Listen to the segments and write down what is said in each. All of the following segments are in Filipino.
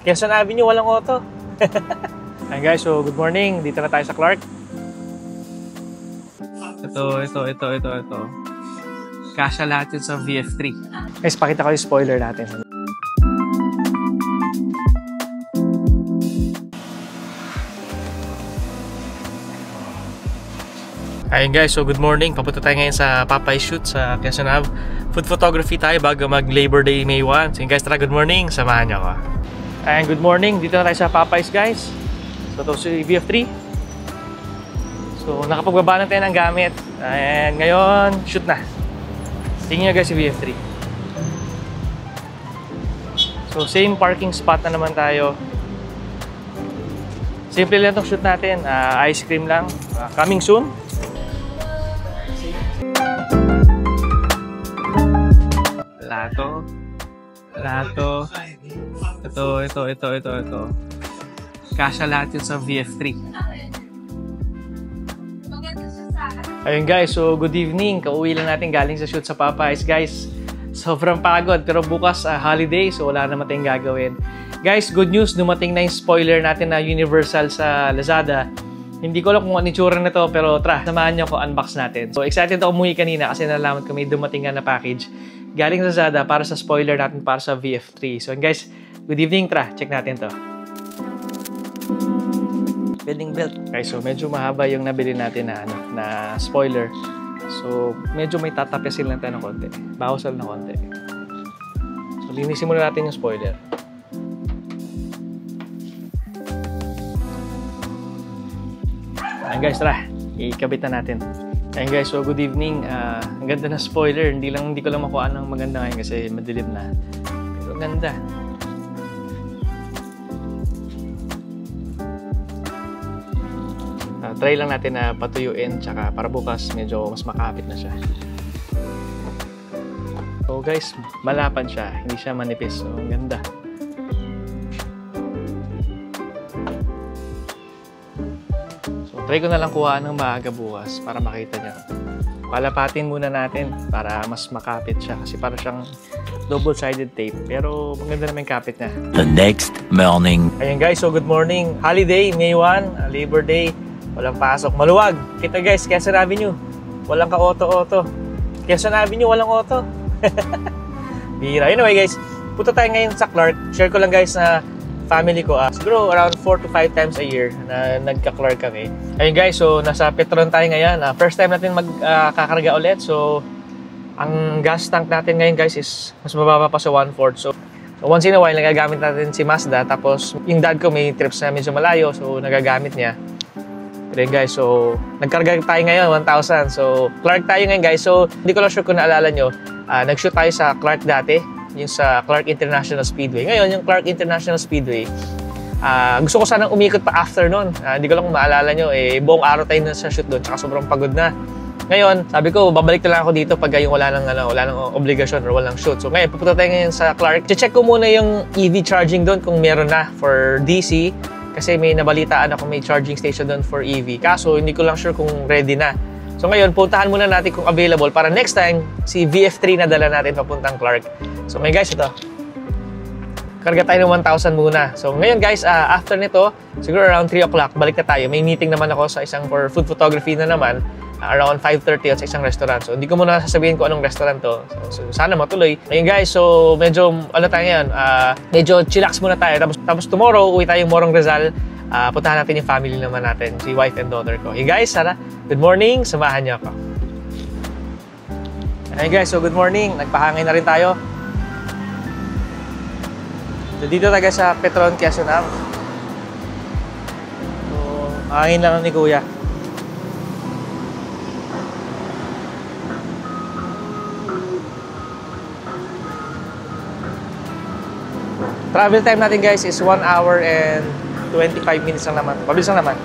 Quezon Avenue, walang auto. Ayan guys, so good morning. Dito na tayo sa Clark. Ito. Kasya lahat yun sa VF3. Guys, pakita ko yung spoiler natin. Ayun guys, so good morning. Papunta tayo ngayon sa Popeyes shoot sa Quezon Ave. Food photography tayo bago mag Labor Day May 1. So guys, tara, good morning. Samahan niyo ako. Ayun, good morning. Dito na tayo sa Popeyes guys. So ito si VF3. So nakapagbaba na tayo ng gamit. And ngayon, shoot na. Tingnan nyo guys si VF3. So same parking spot na naman tayo. Simple lang itong shoot natin. Ice cream lang. Coming soon. Lato. Ito. Kasya lahat yun sa VF3. Ayun guys, so good evening. Kauwi lang natin galing sa shoot sa Popeyes guys. Sobrang pagod pero bukas holiday so wala naman tayong gagawin. Guys, good news, dumating na yung spoiler natin na Universal sa Lazada. Hindi ko alam kung ano itsura na to pero tara, samahan nyo ko unbox natin. So excited ako umuwi kanina kasi nalaman ko may dumating na package galing sa Lazada para sa spoiler natin para sa VF3. So guys, good evening, tara, check natin to. Building belt. Okay, so medyo mahaba yung nabili natin na spoiler. So medyo may tatapisin lang tayo ng konti. Bawasan ng konti. So linisin muna natin yung spoiler. Ayan guys, tara, ikabit na natin. Ayan guys, so good evening. Ang ganda na spoiler. Hindi ko lang makuha ng maganda ngayon kasi madilim na. Pero ganda. Try lang natin na patuyuin tsaka para bukas medyo mas makapit na siya. So guys, malapad siya. Hindi siya manipis. So ang ganda. So try ko na lang kuhaan ng maaga bukas para makita nyo. Palapatin muna natin para mas makapit siya kasi para siyang double-sided tape. Pero maganda naman yung kapit niya. The next morning. Ayan guys, so good morning. Holiday, May 1, Labor Day. Walang pasok. Maluwag. Kita guys, Quezon Avenue. Walang ka-auto-auto. Quezon Avenue, walang auto. Bira. Anyway guys, punta tayo ngayon sa Clark. Share ko lang guys na family ko. Siguro around 4 to 5 times a year na nagka-Clark kami. Ayun guys, so nasa Petron tayo ngayon. First time natin magkakarga ulit. So, ang gas tank natin ngayon guys is mas mababa pa sa 1/4. So, once in a while, nagagamit natin si Mazda. Tapos, yung dad ko may trips na medyo malayo. So, nagagamit niya. Pero guys, so nagkarga tayo ngayon 1,000. So Clark tayo ngayon guys. So hindi ko lang sure kung naalala nyo, nag-shoot tayo sa Clark dati, yung sa Clark International Speedway. Ngayon yung Clark International Speedway, gusto ko sanang umikot pa after nun. Hindi ko lang kung maalala nyo, buong araw tayo na sa shoot doon, tsaka sobrang pagod na. Ngayon, sabi ko, babalik na lang ako dito pag yung wala nang obligasyon or walang shoot. So ngayon, pupunta tayo ngayon sa Clark. Check ko muna yung EV charging doon kung meron na for DC. Kasi may nabalitaan ako may charging station doon for EV. Kaso, hindi ko lang sure kung ready na. So ngayon, puntahan muna natin kung available para next time, si VF3 na dala natin papuntang Clark. So ngayon guys, ito. Karga tayo ng 1,000 muna. So ngayon guys, after nito, siguro around 3 o'clock, balik na tayo. May meeting naman ako sa isang for food photography na naman. Around 5:30 at sa isang restaurant. So hindi ko muna sasabihin kung anong restaurant to. So sana matuloy. Ngayon guys, so medyo ano tayo ngayon, medyo chillax muna tayo. Tapos tomorrow, uwi tayong Morong Rizal. Puntahan natin yung family naman natin, si wife and daughter ko. Hey guys, sana good morning, samahan niyo ako. Hey guys, so good morning. Nagpahangin na rin tayo. So dito tayo sa Petron, Quezon Ave. So hangin lang ni Kuya. Travel time natin guys is 1 hour and 25 minutes lang naman. Pabilis lang naman.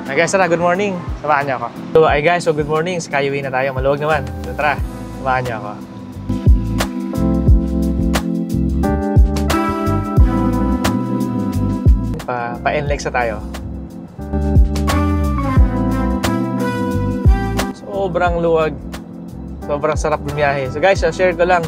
Hey guys, tara, good morning. Samahan niyo ako. So, ay guys, so good morning. Skyway na tayo. Maluwag naman. So, tara, samahan niyo ako. Pa-NLEX na tayo. Sobrang luwag. Sobrang sarap bumiyahe. So guys, share ko lang.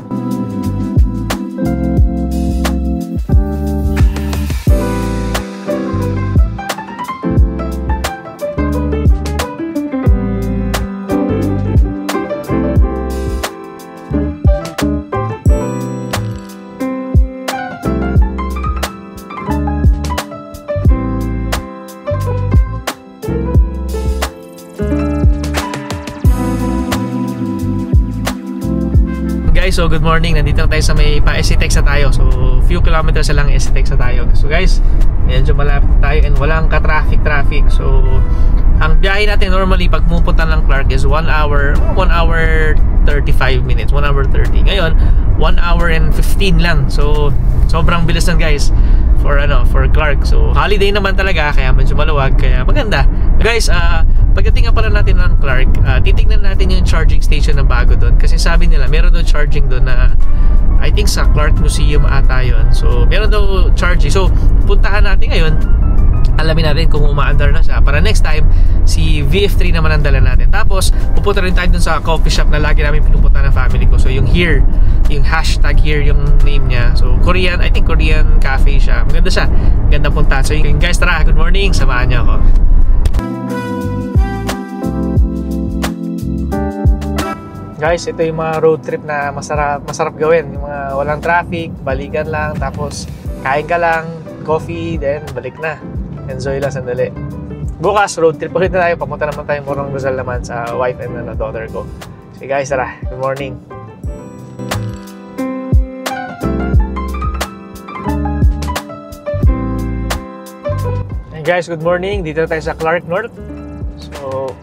Guys, so good morning. Nandito na tayo sa may pa-SCTEX na tayo. So, few kilometers na lang SCTEX na tayo. So guys, medyo malapit tayo and walang ka-traffic. So, ang biyahe natin normally pag pupunta ng Clark is 1 hour 35 minutes, 1 hour 30. Ngayon, 1 hour and 15 lang. So, sobrang bilis lang guys for Clark. So, holiday naman talaga kaya medyo maluwag, kaya maganda. Guys, pagdating nga pala natin ng Clark, titignan natin yung charging station na bago doon. Kasi sabi nila, meron doon charging doon na I think sa Clark Museum ata yun. So, meron daw charging. So, puntahan natin ngayon. Alamin natin kung umaandar na siya. Para next time, si VF3 naman ang dala natin. Tapos, pupunta rin tayo dun sa coffee shop na lagi namin pinupunta ng family ko. So, yung here, yung hashtag here, yung name niya. So, Korean, I think Korean cafe siya. Maganda siya. Maganda punta. So, yung guys, tara, good morning. Samahan niyo ako. Guys, ito yung mga road trip na masarap gawin. Yung mga walang traffic, balikan lang, tapos kain ka lang, coffee, then balik na. Enjoy lang sandali. Bukas, road trip ulit na tayo. Papunta naman tayo Morong Rizal naman sa wife and daughter ko. So guys, tara. Good morning. Hey guys, good morning. Dito tayo sa Clark North. So,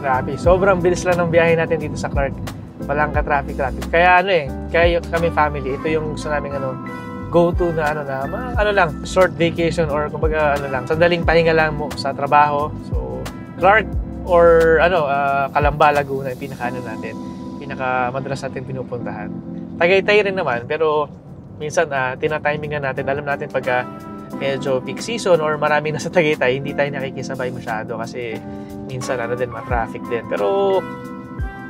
grabe. Sobrang bilis lang ng biyahe natin dito sa Clark. Walang ka-traffic. Kaya kaya kami family, ito yung gusto namin go-to na lang, short vacation or kumbaga sandaling pahinga lang mo sa trabaho. So, Clark or Calamba, Laguna, yung pinaka-madalas natin pinupuntahan. Tagaytay rin naman, pero minsan tinatimingan natin. Alam natin pagka medyo peak season or maraming nasa Tagaytay, hindi tayo nakikisabay masyado kasi minsan ma-traffic din. Pero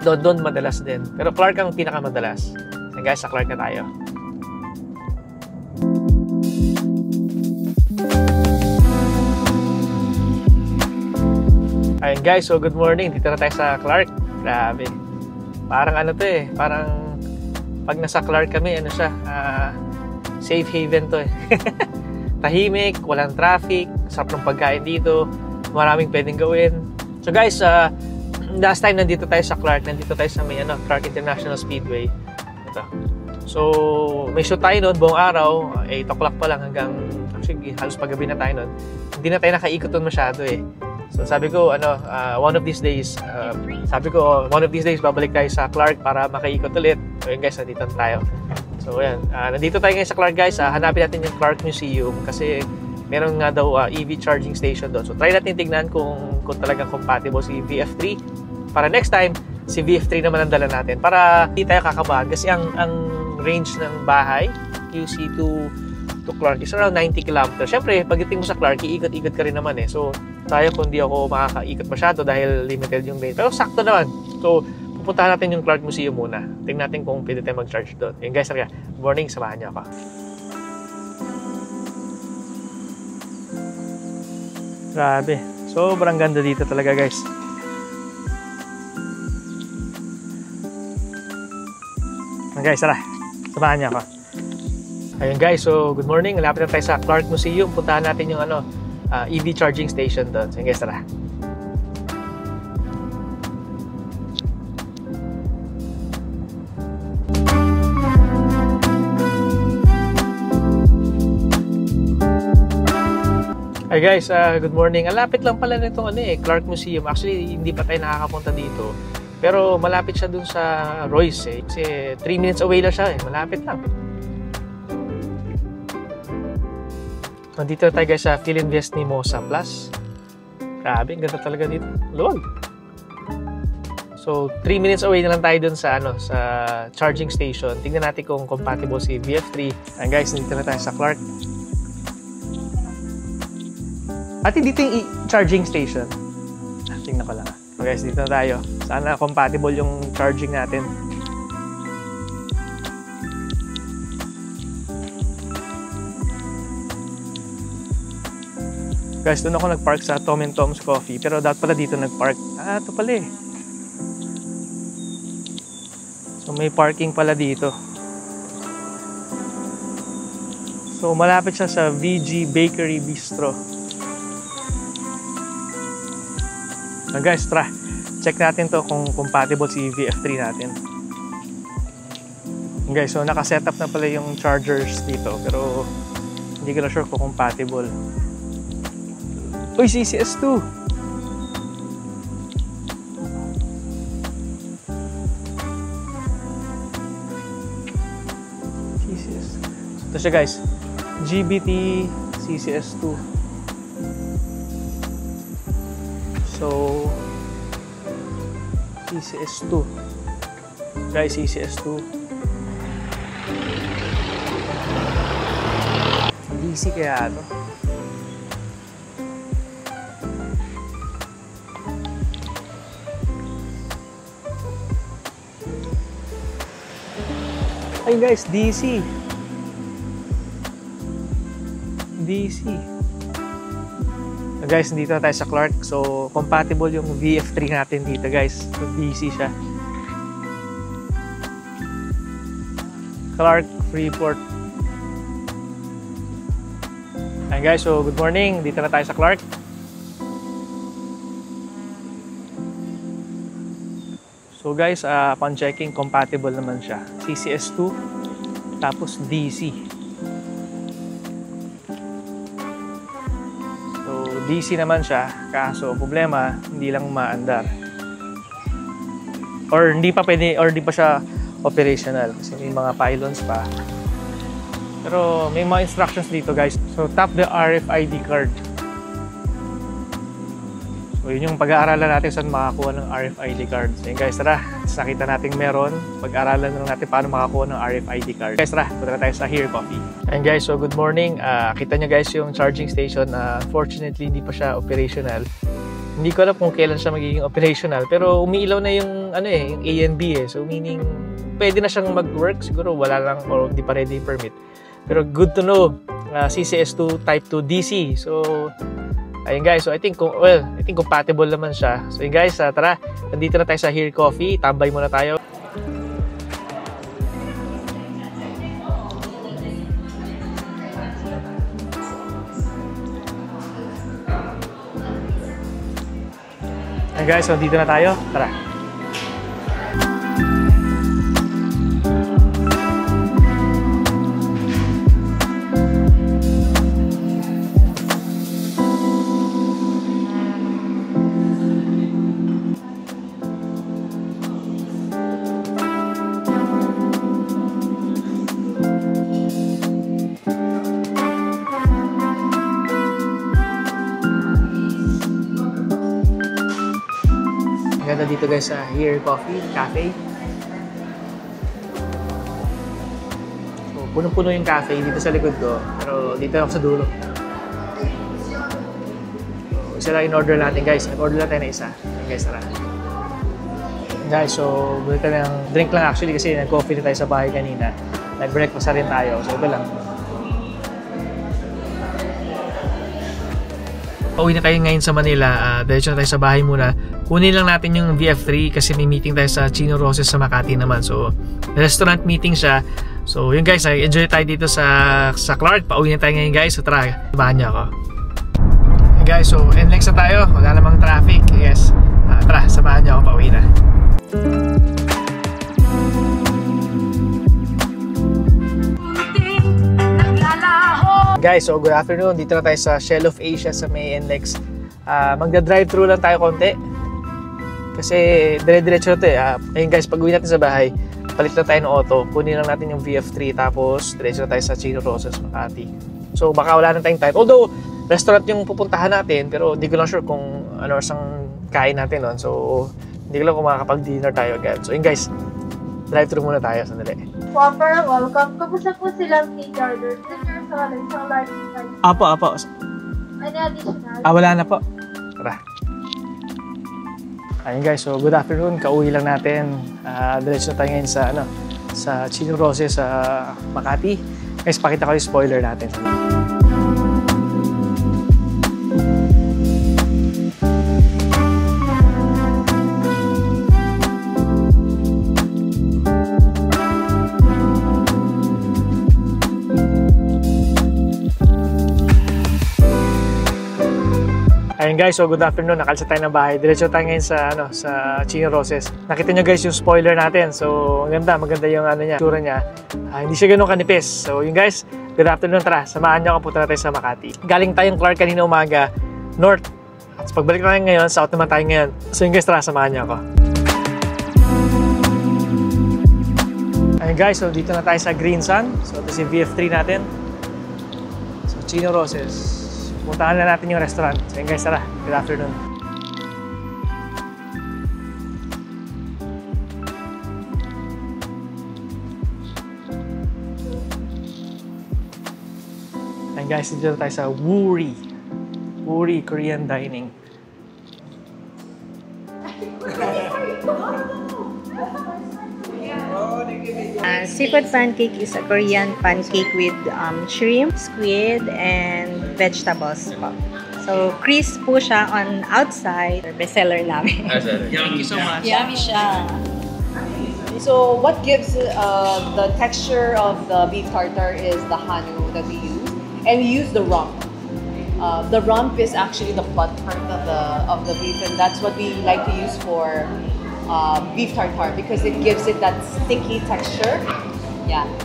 doon madalas din. Pero Clark ang pinakamadalas. So guys, sa Clark na tayo. Ayun guys, so good morning. Dito na tayo sa Clark. Grabe. Parang parang pag nasa Clark kami, safe haven to eh. Tahimik, walang traffic, sarap ng pagkain dito, maraming pwedeng gawin. So guys, last time nandito tayo sa Clark, nandito tayo sa may Clark International Speedway. Ito. So, may shoot tayo noon buong araw, 8 o'clock pa lang hanggang, actually, halos paggabi na tayo noon. Hindi na tayo nakaikot doon masyado eh. So, sabi ko, one of these days, babalik tayo sa Clark para makaikot ulit. So, yun guys, nandito tayo. So, ayan. Nandito tayo ngayon sa Clark guys. Hanapin natin yung Clark Museum kasi meron nga daw EV charging station doon. So, try natin tignan kung talagang compatible si VF3. Para next time, si VF3 naman ang dala natin. Para hindi tayo kakabahan. Kasi ang range ng bahay, QC to Clark is around 90 kilometers. Siyempre, pagdating mo sa Clark, iikot-ikot ka rin naman eh. So, tayo kung di ako makakaikot masyado dahil limited yung range. Pero sakto naman. So, pupuntahan natin yung Clark Museum muna. Tingnan natin kung pwede tayo mag-charge doon. Yung guys, good morning. Samahan niyo ako. Grabe. Sobrang ganda dito talaga guys. Guys, tara. Samahan niyo ako. Ayun guys, so good morning. Lapit na tayo sa Clark Museum. Puntahan natin yung EV charging station doon. So guys, tara. Hi guys, good morning. Lapit lang pala nitong Clark Museum. Actually, hindi pa tayo nakakapunta dito. Pero malapit siya dun sa Royce eh. Kasi 3 minutes away lang siya eh. Malapit lang. Nandito tayo guys sa Philinvest Mimosa Plus. Grabe, ganda talaga dito. Luwag. So, 3 minutes away na lang tayo dun sa sa charging station. Tingnan natin kung compatible si VF3. And guys, nandito na tayo sa Clark. At dito yung charging station. Tingnan ko lang. So guys, dito na tayo. Sana compatible yung charging natin. Guys, doon ako nagpark sa Tom and Tom's Coffee. Pero dapat pala dito nagpark. Ah, ito pala eh. So may parking pala dito. So malapit siya sa VG Bakery Bistro. So guys, tara. Check natin to kung compatible si VF3 natin. Guys, so naka-setup na pala yung chargers dito. Pero hindi ko na sure kung compatible. Uy, CCS2! CCS. Ito siya guys. GBT CCS2. So, CCS2. Guys, CCS2. DC kaya ano? Ay guys, DC. DC. So guys, dito na tayo sa Clark. So, compatible yung VF3 natin dito guys. So, DC siya. Clark, Freeport. Ayan guys, so good morning. Dito na tayo sa Clark. So guys, upon checking, compatible naman siya. CCS2, tapos DC. So DC naman siya, kaso problema, hindi lang maandar. Or hindi pa pwede, or hindi pa siya operational kasi may mga pylons pa. Pero may mga instructions dito guys. So tap the RFID card. So yun yung pag-aaralan natin saan makakuha ng RFID card. So yun guys, tara. Nakita natin meron. Pag-aaralan na natin paano makakuha ng RFID card. Guys, tara. Punta na tayo sa Here Coffee. And guys, so good morning. Kita nyo guys yung charging station. Unfortunately, hindi pa siya operational. Hindi ko alam kung kailan siya magiging operational. Pero umiilaw na yung, yung A and B eh. So meaning, pwede na siyang mag-work. Siguro wala lang or hindi pa ready permit. Pero good to know. CCS2 Type 2 DC. So, ayun guys, so I think compatible naman siya. So yun guys, tara, nandito na tayo sa Here Coffee. Tambay muna tayo. Ayun guys, so nandito na tayo. Tara. Ganda dito guys sa Here Coffee Cafe. So, punong-puno yung cafe dito sa likod ko. Pero dito ako sa dulo. So, isa lang in-order natin guys. Nag-order natin na isa. Okay, guys, tara. Guys, so bumili tayo ng drink lang actually kasi nag-coffee na tayo sa bahay kanina. Nag-breakfast na rin tayo. So ito lang. Pauwi na tayo ngayon sa Manila. Diretso na tayo sa bahay muna. Kunin lang natin yung VF3 kasi may meeting tayo sa Chino Roses sa Makati naman. So, restaurant meeting siya. So, yun guys, enjoy tayo dito sa Clark. Pauwi na tayo ngayon guys. So, tara, samahan niyo ako. Okay guys, so NLEX na tayo. Wala namang traffic. Yes. Tara, samahan niyo ako. Pauwi na. Guys, so good afternoon. Dito na tayo sa Shell of Asia sa may NLEX. Magda-drive-thru lang tayo konti. Kasi dire-diretso na ito eh. Ayun guys, pag uwi natin sa bahay, palit na tayo ng auto. Kunin lang natin yung VF3 tapos diretso na tayo sa Chino Roses, Makati. So baka wala na tayong time. Although, restaurant yung pupuntahan natin, pero hindi ko lang sure kung ano sang kain natin nun. So, hindi ko lang kung makakapag-dinner tayo agad. So yun guys, drive-thru muna tayo. Sandali. Whopper, welcome. Kamusta po silang cake order? Senior sa isang large size. Apo. Any additional? Wala na po. Tara. Ayun guys, so good afternoon. Kauwi lang natin. Diretso na tayo ngayon sa, sa Chino Roses sa Makati. Guys, pakita ko yung spoiler natin. Ayun guys, so good afternoon. Nakalisa tayo ng bahay. Diretso tayo ngayon sa sa Chino Roses. Nakita nyo guys yung spoiler natin. So maganda yung niya, tsura niya. Hindi siya ganoon kanipis. So yun guys, good afternoon. Tara, samahan niyo ako, punta natin sa Makati. Galing tayong Clark kanina umaga, north. At pagbalik natin ngayon, south naman tayo ngayon. So yun guys, tara, samahan niyo ako. Ayun guys, so dito na tayo sa Green Sun. So ito si VF3 natin. So Chino Roses. Puntahan na natin yung restaurant. So yun guys, tara. Good afternoon. Ayun guys, dito tayo sa Woori. Woori Korean Dining. Seafood pancake is a Korean pancake with shrimp, squid, and vegetables po. So, crisp po siya on outside. Bestseller namin. Thank you so much. Yummy siya. So, what gives the texture of the beef tartare is the hanu that we use. And we use the rump. The rump is actually the butt part of the beef, and that's what we like to use for beef tartare because it gives it that sticky texture,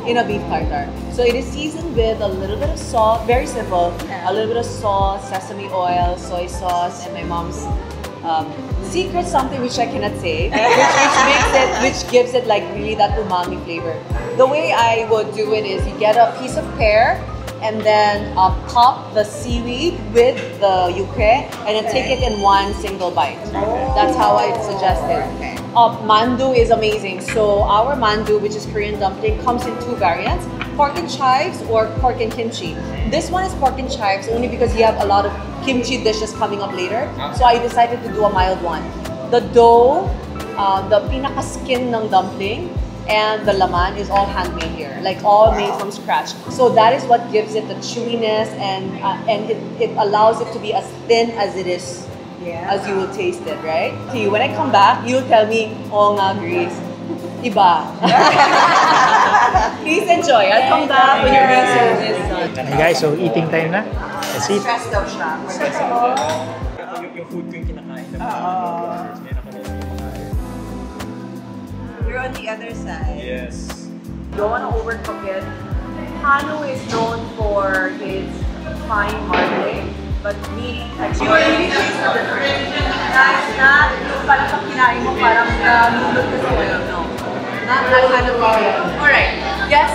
in a beef tartare. So it is seasoned with a little bit of salt, very simple, a little bit of salt, sesame oil, soy sauce, and my mom's secret something which I cannot say, which gives it like really that umami flavor. The way I would do it is you get a piece of pear and then pop the seaweed with the yuke and then take it in one single bite. That's how I suggest it. Mandu is amazing. So our mandu, which is Korean dumpling, comes in two variants, pork and chives or pork and kimchi. This one is pork and chives only because you have a lot of kimchi dishes coming up later. So I decided to do a mild one. The dough, the pinaka-skin ng dumpling, and the laman is all handmade here, like all made from scratch. So that is what gives it the chewiness and it allows it to be as thin as it is, as you will taste it, right? See, when I come back, you'll tell me, oh nga, Grace, iba. Please enjoy. I'll come back when you're being serviced. Hey guys, so eating time na. Let's eat. Stress daw siya. Yung food ko yung kinakain na You're on the other side. Yes. Don't want to overcook it. Hanu is known for its fine marbling, but meaty texture. You really taste the difference. Guys, not yung parang pag kinain mo parang nalulot ka sa oil, no. Not that kind of feeling. Alright, guess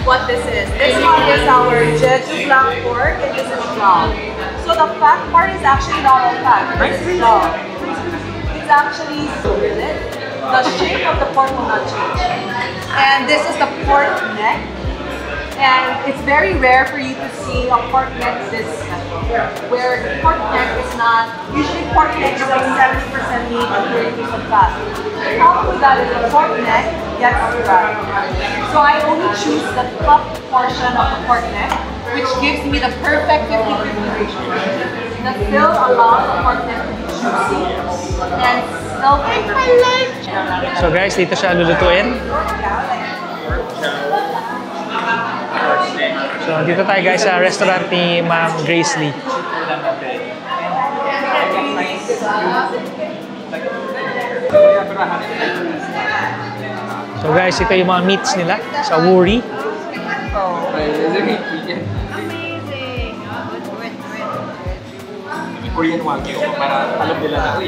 what this is. This one is our Jeju black pork and this is flour. So the fat part is actually not all fat. This is flour. It's actually billet. The shape of the pork will not change. And this is the pork neck. And it's very rare for you to see a pork neck this special. Where the pork neck is not, usually pork neck is like 70% meat and 30% fat. The problem with that is the pork neck gets dry. So I only choose the top portion of the pork neck, which gives me the perfect 50-50 ratio. That still allows the pork neck to be juicy and still flavorful. So guys, dito siya lulutuin. So dito tayo guys sa restaurant ni Ma'am Grace Lee. So guys, ito yung mga meats nila sa Woori. Korean Wagyu para alam nila na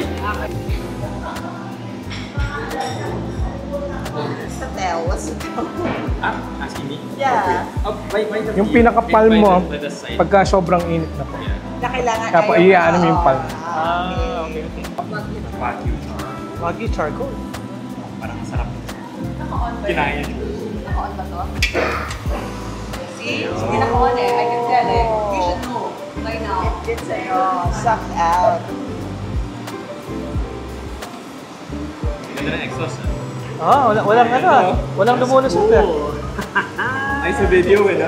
Satel, what's satel? Sashimi? Yeah. Yung pinaka-palm mo, pagka sobrang init na po. Na kailangan Kaya iyaano mo yung palm. Okay. Wagyu. Wagyu charcoal. Parang masarap. Kinain nyo. Naka-on ba to? See? Hindi naka-on eh. I can tell eh. You should know by now. It's sucked out. Ganda ng exhaust. Walang ano ah. Walang lumulusot ah. Ay, sa video eh, no?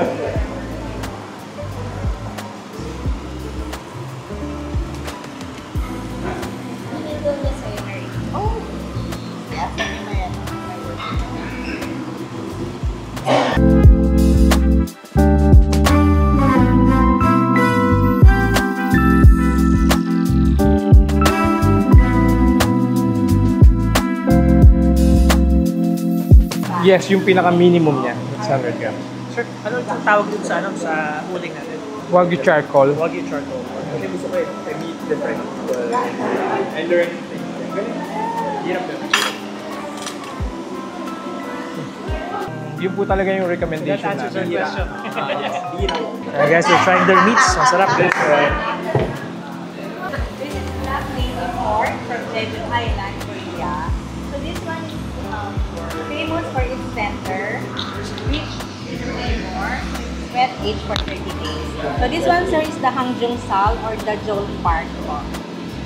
Yes, yung pinaka-minimum niya. 600 grams. Sir, ano yung tawag dun sa uling natin? Wagyu charcoal. Wagyu charcoal. Kasi gusto ko eh, I meet different people. I learn things. Hirap na. Yun po talaga yung recommendation That answers our natin. question. Yes, hirap. Guys, we're trying their meats. Masarap. This is black baby pork from Jeju Island, Korea. So this one is famous for its tender, rich flavor, wet aged for 30 days. So this one, sir, is the Hangjung Sal or the Joel Park.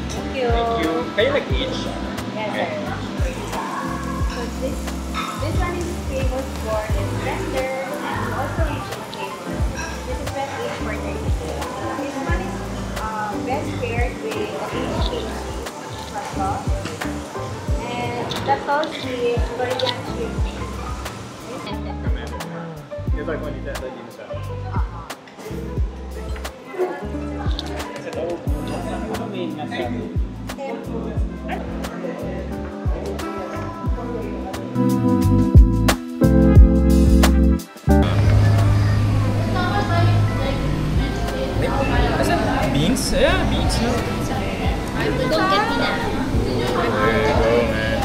Thank you. Thank you. Kayo nag-age? Yes, sir. So this one is famous for its tender and also rich in flavor. This is wet aged for 30 days. This one is best paired with aged kimchi sauce. And the sauce is Korean shrimp. Ito ay kung dito sa... Kasi ito, ano main nga sa... Beans? Yeah, beans. Don't get me now. There you go, man.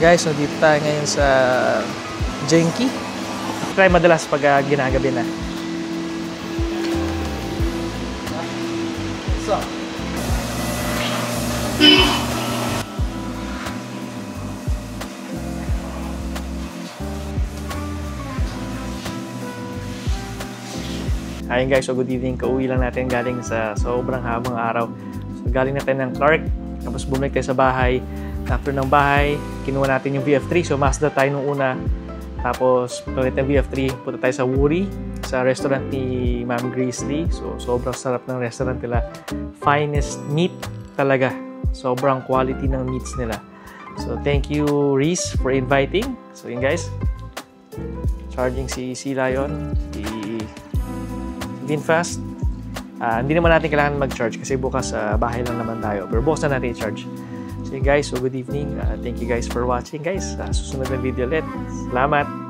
Guys, so dito tayo ngayon sa Genki. Try madalas pag ginagabi na. So, ayun guys, so good evening. Kauwi lang natin galing sa sobrang habang araw. So galing natin ng Clark, tapos bumalik tayo sa bahay. After ng bahay, kinuha natin yung VF3. So Mazda tayo nung una. Tapos palit ng VF3, punta tayo sa Wuri, sa restaurant ni Ma'am Grace Lee. So sobrang sarap ng restaurant nila. Finest meat talaga. Sobrang quality ng meats nila. So thank you Reese for inviting. So yun guys, charging si Sea Lion, si VinFast. Hindi naman natin kailangan mag-charge kasi bukas bahay lang naman tayo. Pero bukas na natin i-charge. So guys, so good evening. Thank you guys for watching guys. Susunod na video ulit. Salamat!